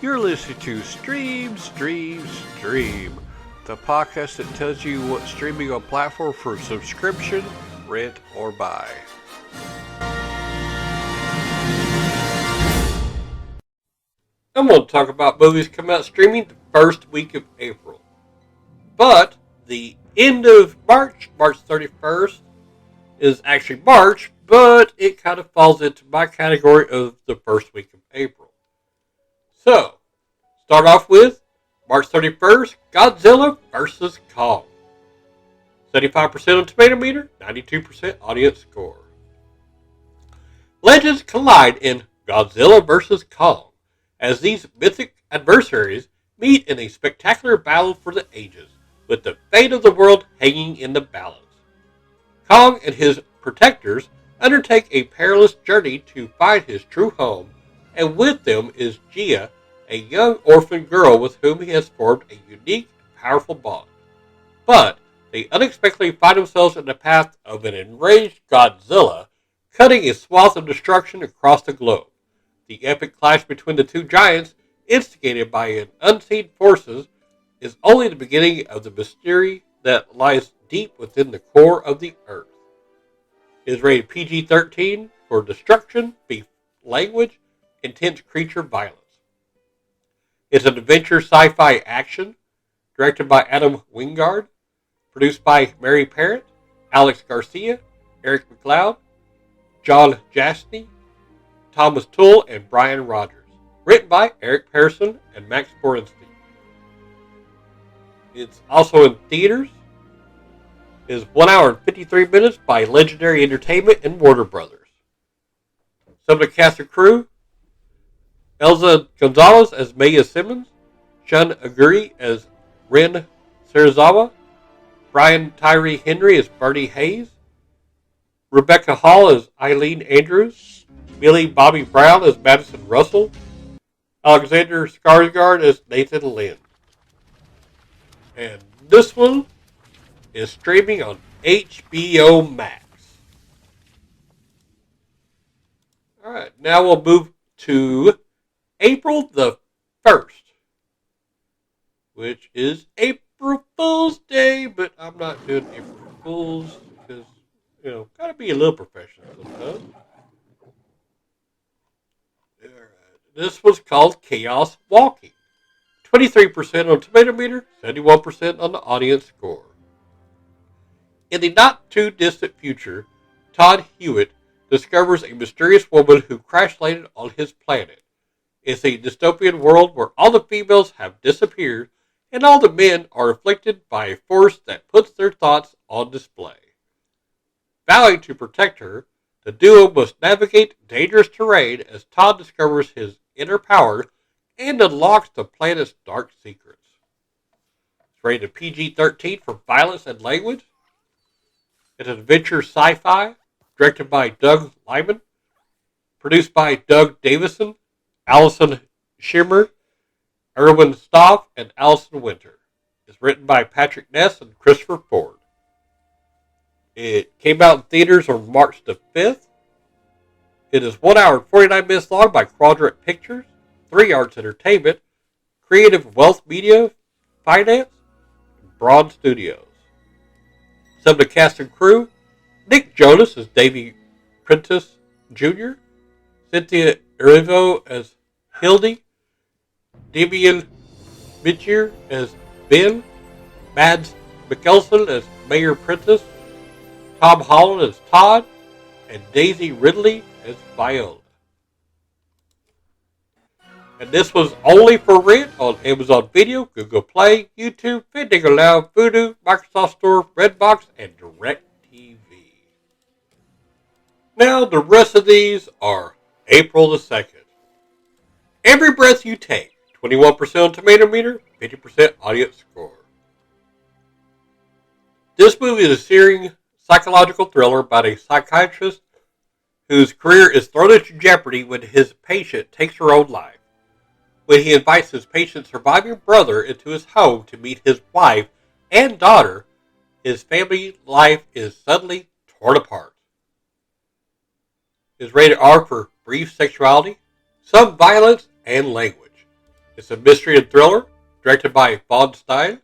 You're listening to Stream, the podcast that tells you what's streaming on platform for subscription, rent, or buy. I'm going to talk about movies coming out streaming the first week of April. But the end of March, March 31st, is actually March, but it kind of falls into my category of the first week of April. So, start off with March 31st, Godzilla vs. Kong. 75% on Tomato Meter, 92% audience score. Legends collide in Godzilla vs. Kong as these mythic adversaries meet in a spectacular battle for the ages, with the fate of the world hanging in the balance. Kong and his protectors undertake a perilous journey to find his true home, and with them is Gia, a young orphan girl with whom he has formed a unique and powerful bond. But they unexpectedly find themselves in the path of an enraged Godzilla, cutting a swath of destruction across the globe. The epic clash between the two giants, instigated by an unseen forces, is only the beginning of the mystery that lies deep within the core of the Earth. It is rated PG-13 for destruction, beef language, intense creature violence. It's an adventure sci-fi action, directed by Adam Wingard, produced by Mary Parrott, Alex Garcia, Eric McLeod, John Jastny, Thomas Tull, and Brian Rogers. Written by Eric Pearson and Max Borenstein. It's also in theaters. It is 1 hour and 53 minutes by Legendary Entertainment and Warner Brothers. Some of the cast and crew: Elza Gonzalez as Maya Simmons, Shun Aguri as Ren Serizawa, Brian Tyree Henry as Bernie Hayes, Rebecca Hall as Eileen Andrews, Millie Bobby Brown as Madison Russell, Alexander Skarsgård as Nathan Lynn. And this one is streaming on HBO Max. Alright, now we'll move to April the 1st, which is April Fool's Day, but I'm not doing April Fool's because, gotta be a little professional sometimes. This was called Chaos Walking. 23% on Tomato Meter, 71% on the audience score. In the not-too-distant future, Todd Hewitt discovers a mysterious woman who crash-landed on his planet. It's a dystopian world where all the females have disappeared and all the men are afflicted by a force that puts their thoughts on display. Vowing to protect her, the duo must navigate dangerous terrain as Todd discovers his inner power and unlocks the planet's dark secrets. It's rated PG-13 for violence and language. It's an adventure sci-fi, directed by Doug Liman, produced by Doug Davison, Allison Schirmer, Erwin Stoff, and Allison Winter. It's written by Patrick Ness and Christopher Ford. It came out in theaters on March the 5th. It is 1 hour and 49 minutes long by Quadrant Pictures, 3 Arts Entertainment, Creative Wealth Media, Finance, and Braun Studios. Some of the cast and crew: Nick Jonas as Davy Prentice Jr., Cynthia Erivo as Hildy, Damian Mitchell as Ben, Mads Mikkelsen as Mayor Prentice, Tom Holland as Todd, and Daisy Ridley as Viola. And this was only for rent on Amazon Video, Google Play, YouTube, Fandango Now, Vudu, Microsoft Store, Redbox, and DirecTV. Now the rest of these are April the 2nd. Every Breath You Take, 21% on Tomato Meter, 50% audience score. This movie is a searing psychological thriller about a psychiatrist whose career is thrown into jeopardy when his patient takes her own life. When he invites his patient's surviving brother into his home to meet his wife and daughter, his family life is suddenly torn apart. It is rated R for brief sexuality, some violence, and language. It's a mystery and thriller, directed by Vaughn Stein,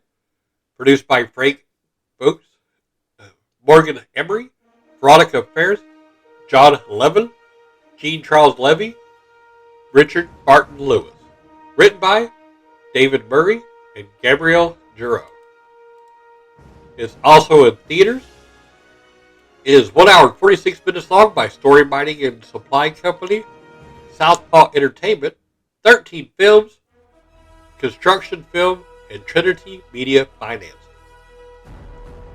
produced by Frank Boakes, Morgan Emery, Veronica Ferris, John Levin, Jean Charles Levy, Richard Barton Lewis. Written by David Murray and Gabrielle Giroux. It's also in theaters. It is 1 hour and 46 minutes long by Story Mining and Supply Company, Southpaw Entertainment, 13 Films, Construction Film, and Trinity Media Financing.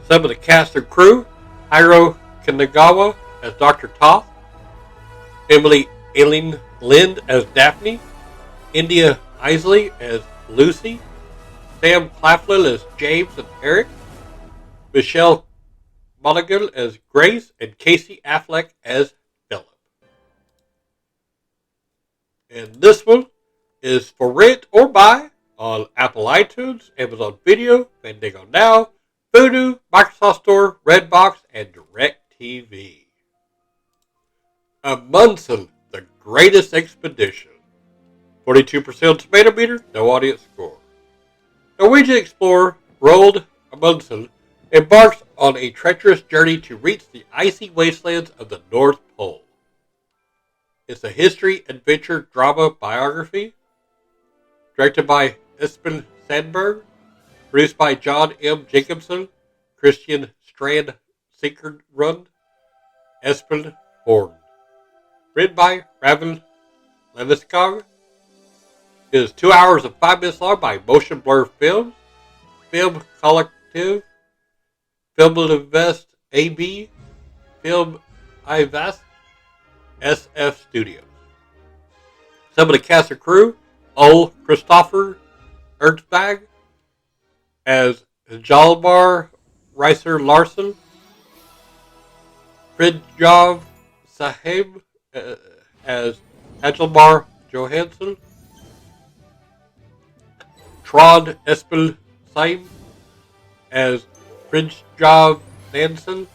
Some of the cast and crew: Hiro Kanagawa as Dr. Toth, Emily Aileen Lind as Daphne, India Isley as Lucy, Sam Claflin as James and Eric, Michelle Monaghan as Grace, and Casey Affleck as Philip. And this one is for rent or buy on Apple iTunes, Amazon Video, Fandango Now, Vudu, Microsoft Store, Redbox, and DirecTV. Amundsen, the Greatest Expedition. 42% on Tomato Meter, no audience score. Norwegian explorer Roald Amundsen embarks on a treacherous journey to reach the icy wastelands of the North Pole. It's a history, adventure, drama biography, directed by Espen Sandberg, produced by John M. Jacobson, Christian Strand Sinkerrund, Espen Horn. Written by Raven Leviskog. It is 2 hours and 5 minutes long by Motion Blur Films, Film Collective, Film Invest AB, Film Ivast, SF Studios. Some of the cast and crew: Ole Christopher Ernstbag as Hjalmar Reiser Larsen, Fridtjof Sahib as Hjalmar Johansson, Trond Espel Seim as Fridtjof Nansen,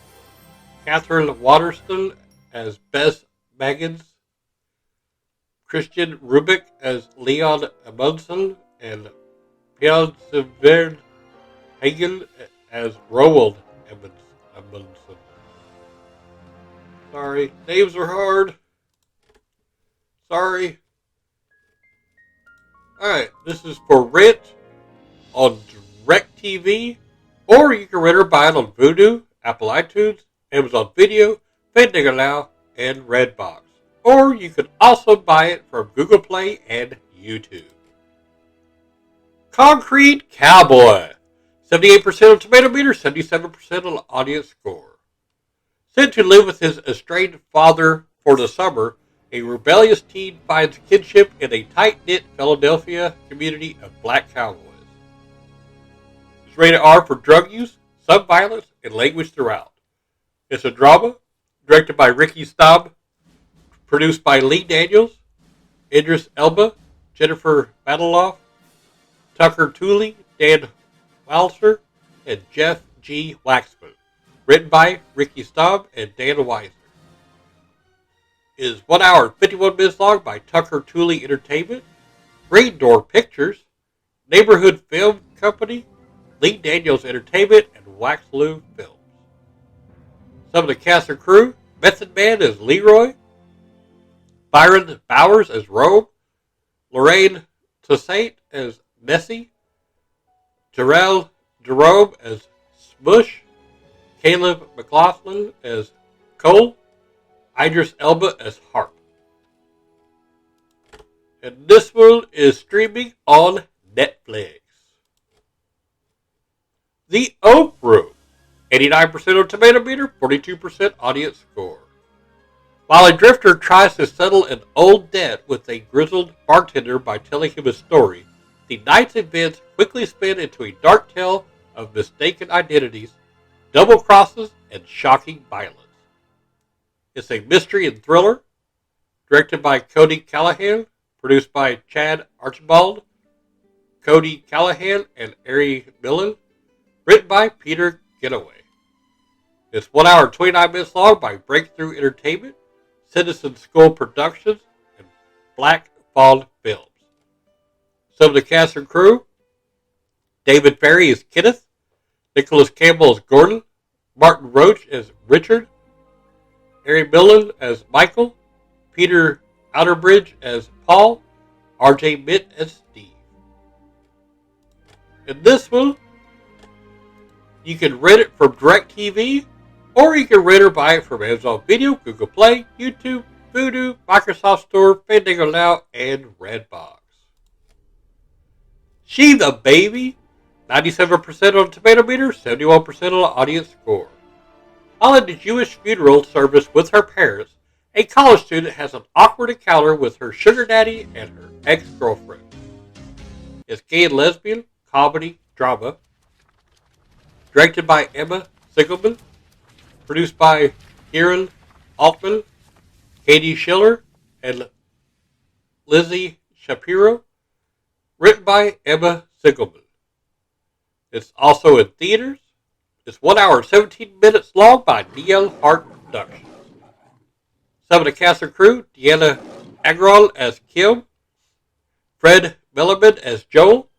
Catherine Waterston as Bess Maggins, Christian Rubik as Leon Amundsen, and Pia Severd Hagen as Roald Amundsen. Sorry, names are hard. Sorry. Alright, this is for rent on DirecTV, or you can rent or buy it on Vudu, Apple iTunes, Amazon Video, Fandango Now, and Redbox. Or you can also buy it from Google Play and YouTube. Concrete Cowboy. 78% on Tomato Meter, 77% on audience score. Sent to live with his estranged father for the summer, a rebellious teen finds kinship in a tight-knit Philadelphia community of black cowboys. It's rated R for drug use, some violence, and language throughout. It's a drama, directed by Ricky Staub, produced by Lee Daniels, Idris Elba, Jennifer Battleoff, Tucker Tooley, Dan Walser, and Jeff G. Waxman. Written by Ricky Staub and Dan Weiser. It is 1 hour and 51 minutes long by Tucker Tooley Entertainment, Green Door Pictures, Neighborhood Film Company, Lee Daniels Entertainment, and Waxloo Films. Some of the cast and crew: Method Man as Leroy, Byron Bowers as Rome, Lorraine Toussaint as Nessie, Jarrell Jerome as Smush, Caleb McLaughlin as Cole, Idris Elba as Harp. And this one is streaming on Netflix. The Oak Room. 89% on Tomato Meter, 42% audience score. While a drifter tries to settle an old debt with a grizzled bartender by telling him a story, the night's events quickly spin into a dark tale of mistaken identities, double crosses, and shocking violence. It's a mystery and thriller, directed by Cody Callahan, produced by Chad Archibald, Cody Callahan, and Ari Millen, written by Peter Getaway. It's 1 hour and 29 minutes long by Breakthrough Entertainment, Citizen School Productions, and Black Fawn Films. Some of the cast and crew: David Ferry as Kenneth, Nicholas Campbell as Gordon, Martin Roach as Richard, Harry Millen as Michael, Peter Outerbridge as Paul, R.J. Mitt as Steve. In this one, you can rent it from DirecTV, or you can rent or buy it from Amazon Video, Google Play, YouTube, Vudu, Microsoft Store, Fandango Now, and Redbox. She the Baby, 97% on Tomato Meter, 71% on audience score. While at the Jewish funeral service with her parents, a college student has an awkward encounter with her sugar daddy and her ex-girlfriend. It's gay and lesbian, comedy, drama. Directed by Emma Sigelman. Produced by Kieran Altman, Katie Schiller, and Lizzie Shapiro. Written by Emma Sigelman. It's also in theaters. It's 1 hour and 17 minutes long by D.L. Hart Productions. Some of the cast and crew: Deanna Agrawal as Kim, Fred Mellerman as Joel,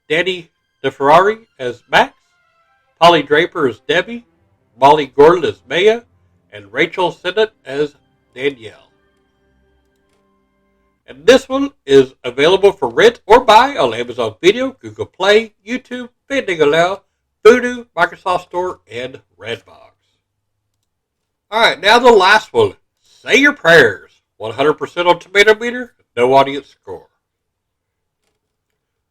Danny DeFerrari as Max, Polly Draper as Debbie, Molly Gordon as Maya, and Rachel Sennett as Danielle. And this one is available for rent or buy on Amazon Video, Google Play, YouTube, Fandango Now, Vudu, Microsoft Store, and Redbox. Alright, now the last one. Say Your Prayers. 100% on Tomato Meter, no audience score.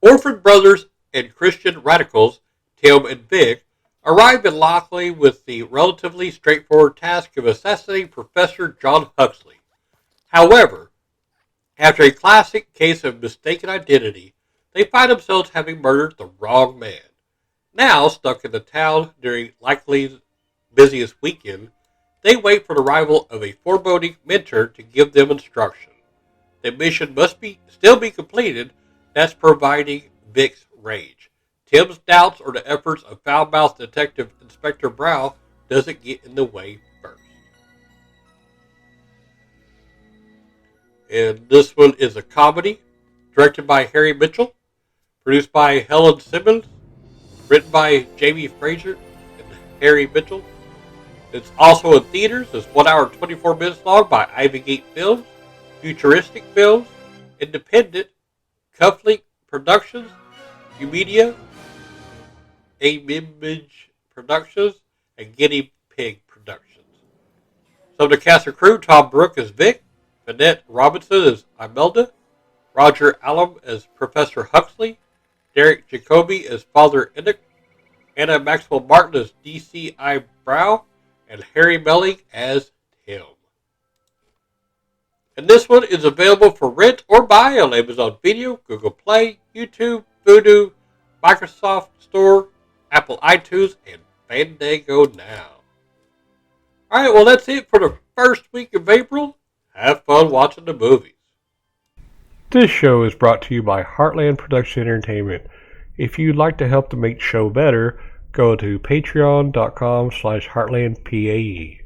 Orphan brothers and Christian radicals, Tim and Vic, arrive in Lockley with the relatively straightforward task of assassinating Professor John Huxley. However, after a classic case of mistaken identity, they find themselves having murdered the wrong man. Now, stuck in the town during Likely's busiest weekend, they wait for the arrival of a foreboding mentor to give them instruction. The mission must still be completed, thus providing Vic's rage. Tim's doubts or the efforts of foul-mouthed Detective Inspector Brow doesn't get in the way first. And this one is a comedy, directed by Harry Mitchell, produced by Helen Simmons, written by Jamie Fraser and Harry Mitchell. It's also in theaters. It's 1 hour and 24 minutes long by Ivygate Films, Futuristic Films, Independent, Cufflink Productions, Umedia, Image Productions, and Guinea Pig Productions. Some of the cast and crew: Tom Brooke as Vic, Vanette Robinson as Imelda, Roger Allam as Professor Huxley, Derek Jacobi as Father Enoch, Anna Maxwell Martin as DCI Brow, and Harry Melling as Tim. And this one is available for rent or buy on Amazon Video, Google Play, YouTube, Vudu, Microsoft Store, Apple iTunes, and Fandango Now. Alright, well that's it for the first week of April. Have fun watching the movies. This show is brought to you by Heartland Production Entertainment. If you'd like to help to make the show better, go to patreon.com/heartlandpae.